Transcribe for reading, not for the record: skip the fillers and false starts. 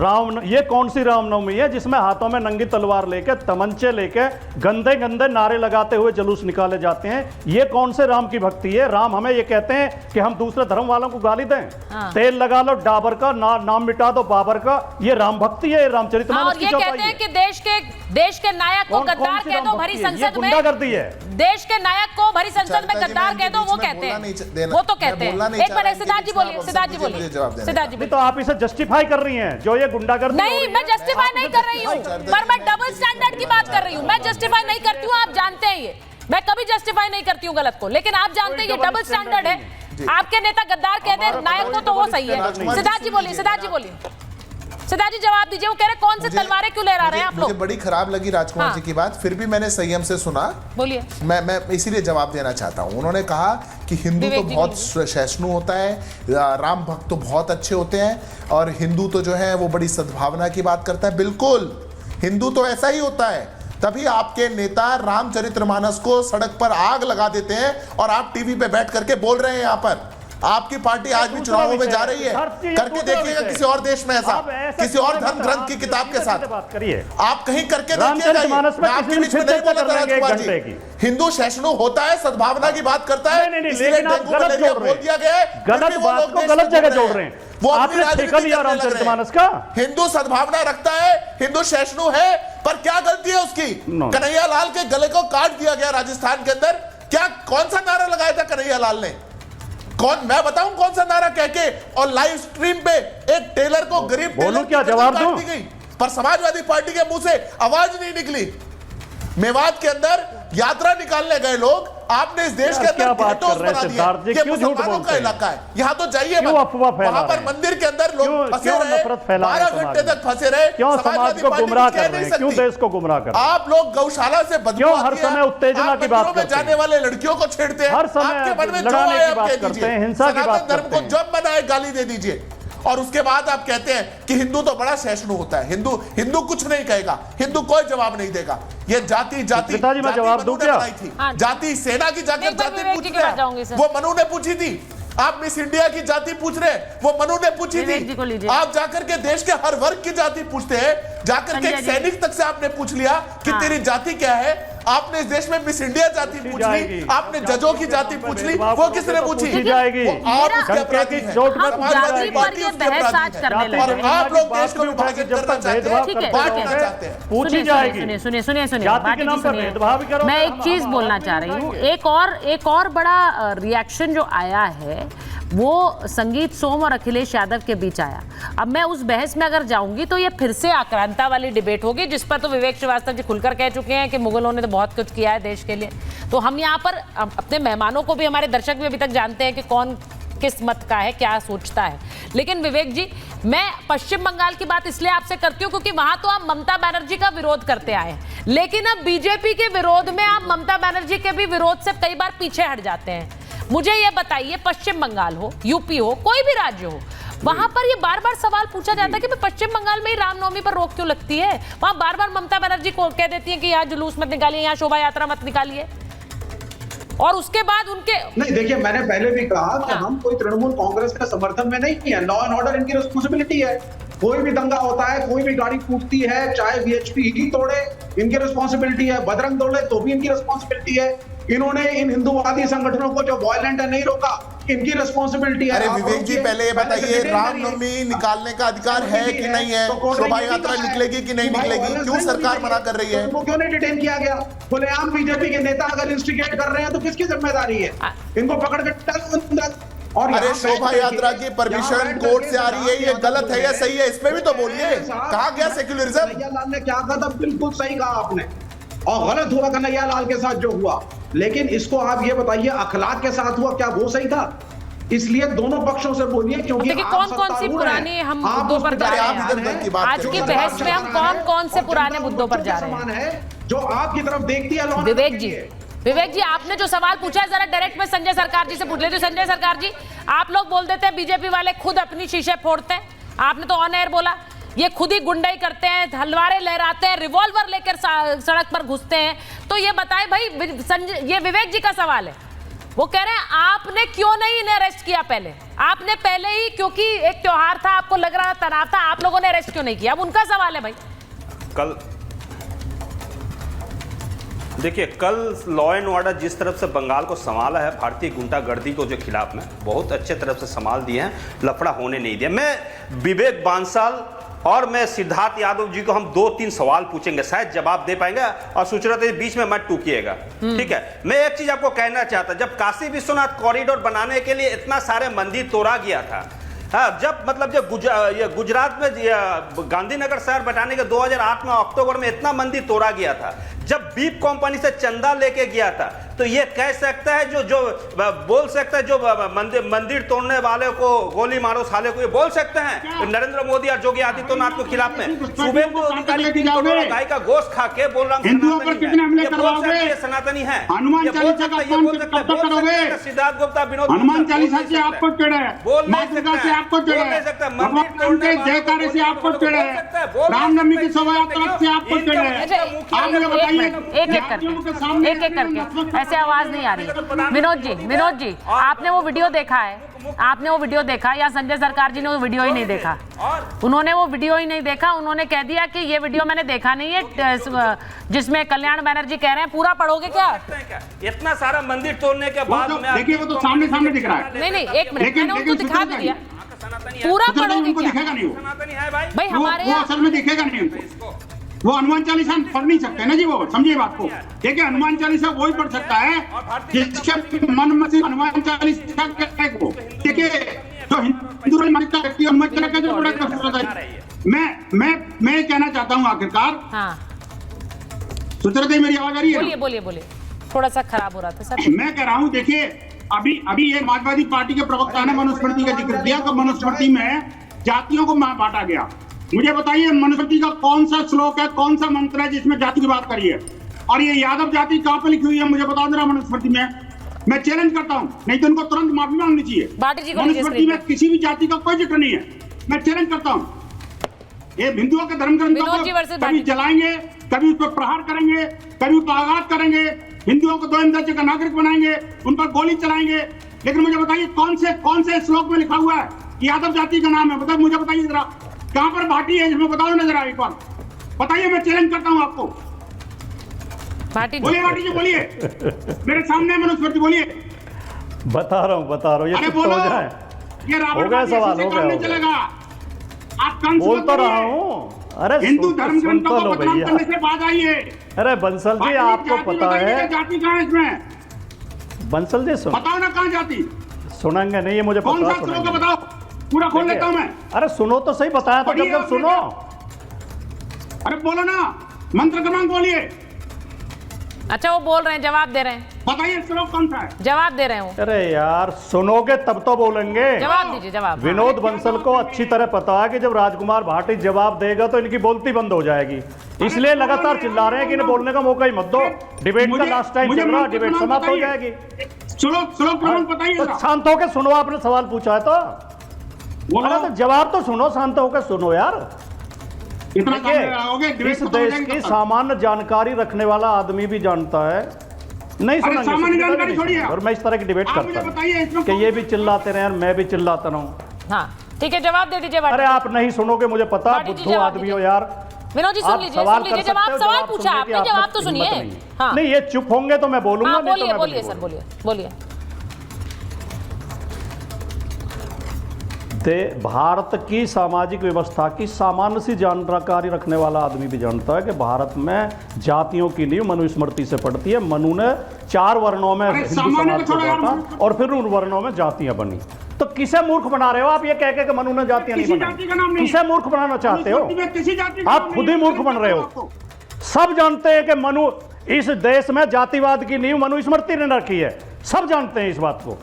राम, ये कौन सी रामनवमी है जिसमें हाथों में नंगी तलवार लेके, तमंचे लेके, गंदे गंदे नारे लगाते हुए जुलूस निकाले जाते हैं? ये कौन से राम की भक्ति है? राम हमें ये कहते हैं कि हम दूसरे धर्म वालों को गाली दें? तेल लगा लो डाबर का, नाम मिटा दो बाबर का, ये राम भक्ति है? रामचरितमानस की कहते हैं कि देश के नायक को गद्दार कह दो भरी संसद में, गुंडागर्दी है। देश के नायक को भरी संसद में गद्दार कह दो, वो कहते हैं, वो तो कहते हैं। एक बार सिद्धार्थ जी बोलिए, सिद्धार्थ जी बोलिए, सिद्धार्थ जी। तो आप इसे जस्टिफाई कर रही हैं जो ये गुंडागर्दी? नहीं, मैं जस्टिफाई नहीं कर रही हूँ, पर मैं डबल स्टैंडर्ड की बात कर रही हूँ। मैं जस्टिफाई नहीं करती हूँ, आप जानते हैं ये, मैं कभी जस्टिफाई नहीं करती हूँ गलत को, लेकिन आप जानते हैं ये डबल स्टैंडर्ड है। आपके नेता गद्दार कहते हैं नायक को, तो वो सही है। सिद्धार्थ जी बोलिए, सिद्धार्थ जी बोलिए, सिद्धार्थ जी जवाब दीजिए। वो कह रहे कौन से तलवारें क्यों लहरा रहे हैं आप लोग? मुझे बड़ी खराब लगी राजकुमार जी की बात, फिर भी मैंने संयम से सुना। बोलिए। मैं इसीलिए जवाब देना चाहता हूं। उन्होंने कहा कि हिंदू तो बहुत सहिष्णु होता है, राम भक्त तो बहुत अच्छे होते हैं, और हिंदू तो जो है वो बड़ी सद्भावना की बात करता है। बिल्कुल, हिंदू तो ऐसा ही होता है। तभी आपके नेता रामचरितमानस को सड़क पर आग लगा देते हैं और आप टीवी पे बैठ करके बोल रहे हैं। यहाँ पर आपकी पार्टी आज भी चुनावों में जा रही है, करके देखिएगा किसी और देश में ऐसा, किसी और धर्म ग्रंथ की किताब के साथ आप कहीं करके देखिएगा। मैं आपके बीच में नहीं बोला था राजकुमार जी, हिंदू सहिष्णु होता है, सद्भावना की बात करता है, इसलिए डेंगू मलेरिया बोल दिया गया है। गलत बात को गलत जगह जोड़ रहे हैं। वो अपनी राजनीति रामचरितमानस का हिंदू सद्भावना रखता है, हिंदू सहिष्णु है, पर क्या गलती है उसकी? कन्हैया लाल के गले को काट दिया गया राजस्थान के अंदर। क्या कौन सा नारा लगाया था कन्हैया लाल ने? मैं बताऊं कौन सा नारा कह के? और लाइव स्ट्रीम पे एक टेलर को, गरीब टेलर क्या जवाब दूं? दी गई, पर समाजवादी पार्टी के मुंह से आवाज नहीं निकली। मेवात के अंदर यात्रा निकालने गए लोग, आपने इस देश के अंदर गेटोस बना दिए। ये मुसलमानों का इलाका है, यहाँ तो जाइए मत। वहां पर मंदिर के अंदर लोग फंसे रहे, 12 घंटे तक फंसे रहे। क्यों समाज को गुमराह कर रहे हैं? क्यों देश को गुमराह कर रहे हैं? आप लोग गौशाला से बदबू हर समय उत्तेजना की बात करते हैं, जाने वाले लड़कियों को छेड़ते हैं, हर समय आपके मन में जो लड़ाने आए की बात करते हैं, हिंसा की बात धर्म को जब बनाए गाली दे दीजिए, और उसके बाद आप कहते हैं कि हिंदू तो बड़ा सहिष्णु होता है। हिंदू कुछ नहीं कहेगा, हिंदू कोई जवाब नहीं देगा। ये जाति पिताजी मैं जवाब दूं क्या? जाति सेना की जाकर जाति पूछ रहे हैं, वो मनु ने पूछी थी। आप मिस इंडिया की जाति पूछ रहे हैं, वो मनु ने पूछी थी। आप जाकर के देश के हर वर्ग की जाति पूछते हैं, जाकर के एक सैनिक तक से आपने पूछ लिया कि तेरी जाति क्या है। आपने इस देश में मिस इंडिया जाति पूछ ली, आपने जजों की जाति पूछ ली, वो किसने पूछी? आप उसके अपराधी हैं, समाजवादी पार्टी उसके अपराधी है, और आप लोग देश को विभाजित करना चाहते हैं, बांटना चाहते हैं। पूछी जाएगी। सुनिए, मैं एक चीज बोलना चाह रही हूँ। एक और बड़ा रिएक्शन जो आया है वो संगीत सोम और अखिलेश यादव के बीच आया। अब मैं उस बहस में अगर जाऊंगी तो ये फिर से आक्रांता वाली डिबेट होगी, जिस पर तो विवेक श्रीवास्तव जी खुलकर कह चुके हैं कि मुगलों ने तो बहुत कुछ किया है देश के लिए। तो हम यहाँ पर अपने मेहमानों को भी, हमारे दर्शक भी अभी तक जानते हैं कि कौन किस मत का है, क्या सोचता है। लेकिन विवेक जी, मैं पश्चिम बंगाल की बात इसलिए आपसे करती हूँ क्योंकि वहां तो आप ममता बनर्जी का विरोध करते आए हैं, लेकिन अब बीजेपी के विरोध में आप ममता बनर्जी के भी विरोध से कई बार पीछे हट जाते हैं। मुझे ये बताइए, पश्चिम बंगाल हो, यूपी हो, कोई भी राज्य हो, वहां पर ये बार बार सवाल पूछा जाता है कि पश्चिम बंगाल में ही रामनवमी पर रोक क्यों लगती है? वहां बार बार ममता बनर्जी को कह देती है कि यहाँ जुलूस मत निकालिए, यहाँ शोभा यात्रा मत निकालिए, और उसके बाद उनके नहीं। देखिए, मैंने पहले भी कहा कि हम कोई तृणमूल कांग्रेस के समर्थन में नहीं है। लॉ एंड ऑर्डर इनकी रिस्पॉन्सिबिलिटी है। कोई भी दंगा होता है, कोई भी गाड़ी फूटती है, चाहे वीएचपी ही तोड़े, इनकी रिस्पॉन्सिबिलिटी है। बजरंग तोड़े तो भी इनकी रिस्पॉन्सिबिलिटी है। इन्होंने इन हिंदूवादी संगठनों को जो वायलेंट है नहीं रोका, इनकी रिस्पॉन्सिबिलिटी है। अरे विवेक जी, पहले ये बताइए, रामनवमी निकालने का अधिकार है कि नहीं है? शोभा यात्रा निकलेगी कि नहीं निकलेगी? क्यों सरकार मना कर रही है? इनको क्यों नहीं डिटेन किया गया? खुलेआम बीजेपी के नेता अगर इंस्टिगेट कर रहे हैं तो किसकी जिम्मेदारी है? इनको पकड़ के और अरे शोभा यात्रा की परमिशन कोर्ट से आ रही है, ये गलत है या सही है? इसमें भी तो बोलिए। कहा गया सेक्युलरिज्म? कन्हैया लाल ने क्या कहा था? बिल्कुल सही कहा आपने, और गलत हुआ कन्हैया लाल के साथ जो हुआ। लेकिन इसको आप ये बताइए, अखलाक के साथ हुआ, क्या वो सही था? इसलिए दोनों पक्षों से बोलिए, क्योंकि कौन सी पुरानी हम मुद्दों पर जा रहे हैं आज की बहस में, हम कौन से पुराने मुद्दों पर जा रहे हैं जो आपकी तरफ देखती है। विवेक जी, आपने जो सवाल पूछा है, जरा डायरेक्ट में संजय सरकार जी से पूछ लेते। संजय सरकार जी, आप लोग बोल देते हैं बीजेपी वाले खुद अपनी शीशे फोड़ते हैं, आपने तो ऑन एयर बोला ये खुद ही गुंडाई करते हैं, तलवारें लहराते हैं, रिवॉल्वर लेकर सड़क पर घुसते हैं। तो ये बताएं भाई, संजय, ये विवेक जी का सवाल है, वो कह रहे हैं आपने क्यों नहीं इन्हें अरेस्ट किया पहले? आपने पहले ही, क्योंकि एक त्योहार था, आपको लग रहा था, तनाव था, आप लोगों ने अरेस्ट क्यों नहीं किया? अब उनका सवाल है भाई। कल देखिए, कल लॉ एंड ऑर्डर जिस तरफ से बंगाल को संभाला है, भारतीय गुंडागर्दी को जो खिलाफ में बहुत अच्छे तरफ से संभाल दिए हैं, लफड़ा होने नहीं दिया। मैं विवेक बांसल और मैं सिद्धार्थ यादव जी को हम 2-3 सवाल पूछेंगे, शायद जवाब दे पाएंगे, और सूचना तो बीच में मत टूकिएगा, ठीक है। मैं एक चीज आपको कहना चाहता, जब काशी विश्वनाथ कॉरिडोर बनाने के लिए इतना सारे मंदिर तोड़ा गया था, हाँ, जब मतलब जब गुजरात में गांधीनगर शहर बनाने के 2008 में अक्टूबर में इतना मंदिर तोड़ा गया था, जब बीप कंपनी से चंदा लेके गया था, तो ये कह सकता है जो बोल सकता है जो मंदिर तोड़ने वाले को गोली मारो साले को, ये बोल सकते हैं नरेंद्र मोदी और योगी आदित्यनाथ के खिलाफ में? शुभेंदु अधिकारी 3 करोड़ गाय का गोश्त खा के बोल रहा हूँ सनातनी है, हनुमान चालीसा का कब करोगे? सिद्धार्थ गुप्ता, विनोद, हनुमान चालीसा से आपको चिढ़ है, माँ दुर्गा से आपको चिढ़ है, भगवान के जयकारे से आपको चिढ़ है, रामनवमी की शोभा यात्रा से आपको चिढ़ है। आप मुझे बताइए, एक एक करके ऐसे आवाज नहीं आ रही। विनोद जी, आपने वो वीडियो देखा है? आपने वो वीडियो देखा, या संजय सरकार जी ने वो वीडियो ही नहीं देखा? उन्होंने वो वीडियो ही नहीं देखा, उन्होंने कह दिया कि ये वीडियो मैंने देखा नहीं है, जिसमें कल्याण बैनर्जी कह रहे हैं। पूरा पढ़ोगे क्या? इतना सारा मंदिर तोड़ने के बाद देखिए, वो तो सामने दिख रहा है। नहीं, एक मिनट, मैंने उनको दिखा भी दिया। पूरा पढ़ोगे क्या? दिखेगा नहीं भाई, हमारे वो असल में दिखेगा नहीं उनको। वो हनुमान चालीसा पढ़ नहीं सकते ना जी, वो समझिए बात को। देखिए, हनुमान चालीसा वही पढ़ सकता है जिसके मन में से हनुमान चालीसा को। देखिए, जो हिंदू मान्यता व्यक्ति हनुमान चालीसा का जो बड़ा खूबसूरत है। मैं कहना चाहता हूँ आखिरकार, सुचरते मेरी आवाज आ रही है? बोलिए, थोड़ा सा खराब हो रहा था सर। मैं कह रहा हूँ, देखिए, अभी ये समाजवादी पार्टी के प्रवक्ता ने मनुस्मृति का जिक्र किया, तो मनुस्मृति में जातियों को बांटा गया। मुझे बताइए, मनुस्मृति का कौन सा श्लोक है, कौन सा मंत्र है जिसमें जाति की बात करी है? और ये यादव जाति कहां पे लिखी हुई है, मुझे बता देना मनुस्मृति में। मैं चैलेंज करता हूं, नहीं तो उनको तुरंत माफी मांगनी चाहिए। मनुस्मृति में किसी भी जाति का कोई जिक्र नहीं है। मैं चैलेंज करता हूं, ये हिंदुओं के धर्म ग्रंथों को कभी जलाएंगे, कभी उस पर प्रहार करेंगे, कभी उस पर आघात करेंगे, हिंदुओं को 2 दर्जे का नागरिक बनाएंगे, उन पर गोली चलाएंगे। लेकिन मुझे बताइए, कौन से श्लोक में लिखा हुआ है यादव जाति का नाम है? मतलब मुझे बताइए जरा, कहां पर भाटी है इसमें? बताओ नजर एक बार, बताइए। मैं चैलेंज करता हूं आपको। बोलिए भाटी जी, बोलिए, मेरे सामने मनुस्मृति, बोलिए। बता रहा हूँ ये बोलो, ये हो गया सवाल, हो गया चलेगा। आप बोल तो रहा हूँ। अरे हिंदू धर्म ग्रंथों को बदनाम करने से बात आई है। अरे बंसल जी, आपको पता है जाति कहाँ है इसमें? बंसल जी सुन, बताओ ना कहाँ जाति? सुनेंगे नहीं, ये मुझे कौन सा श्लोक है बताओ, पूरा खोल लेता हूं मैं। अरे सुनो तो सही, बताया था जब सुनो। अरे बोलो ना, मंत्र क्रमांक बोलिए। अच्छा, वो बोल रहे हैं, जवाब दे रहे हैं। बताइए श्लोक कौन सा है? जवाब दे रहे हो। अरे यार, सुनोगे तब तो बोलेंगे। जवाब दीजिए, जवाब। विनोद बंसल को अच्छी तरह पता है कि जब राजकुमार भाटी जवाब देगा तो इनकी बोलती बंद हो जाएगी, इसलिए लगातार चिल्ला रहे हैं कि इन्हें बोलने का मौका ही मत दो। डिबेट का लास्ट टाइम चल रहा, डिबेट समाप्त हो जाएगी। श्लोक क्रमांक बताइए। शांत होकर सुनो, आपने सवाल पूछा है तो जवाब तो सुनो, शांत होकर सुनो यार। इस देश की सामान्य जानकारी रखने वाला आदमी भी जानता है, नहीं सुनेंगे, और मैं इस तरह की डिबेट करता हूं कि ये भी चिल्लाते रहे और मैं भी चिल्लाता रहूं। हाँ, ठीक है, जवाब दे दीजिए। अरे आप नहीं सुनोगे, मुझे पता, बुद्धू आदमी हो यार। विनोद जी, सुन लीजिए, सवाल पूछा आपने, जवाब तो सुनिए। नहीं, ये चुप होंगे तो मैं बोलूंगा। बोलिए सर, बोलिए। भारत की सामाजिक व्यवस्था की सामान्य सी जानकारी रखने वाला आदमी भी जानता है कि भारत में जातियों की नींव मनुस्मृति से पड़ती है। मनु ने 4 वर्णों में हिंदू समाज को बांटा और फिर उन वर्णों में जातियां बनी। तो किसे मूर्ख बना रहे हो आप ये कह के कि मनु ने जातियां नहीं बनाई? किसे मूर्ख बनाना चाहते हो? आप खुद ही मूर्ख बन रहे हो। सब जानते हैं कि मनु, इस देश में जातिवाद की नींव मनुस्मृति ने रखी है, सब जानते हैं इस बात को।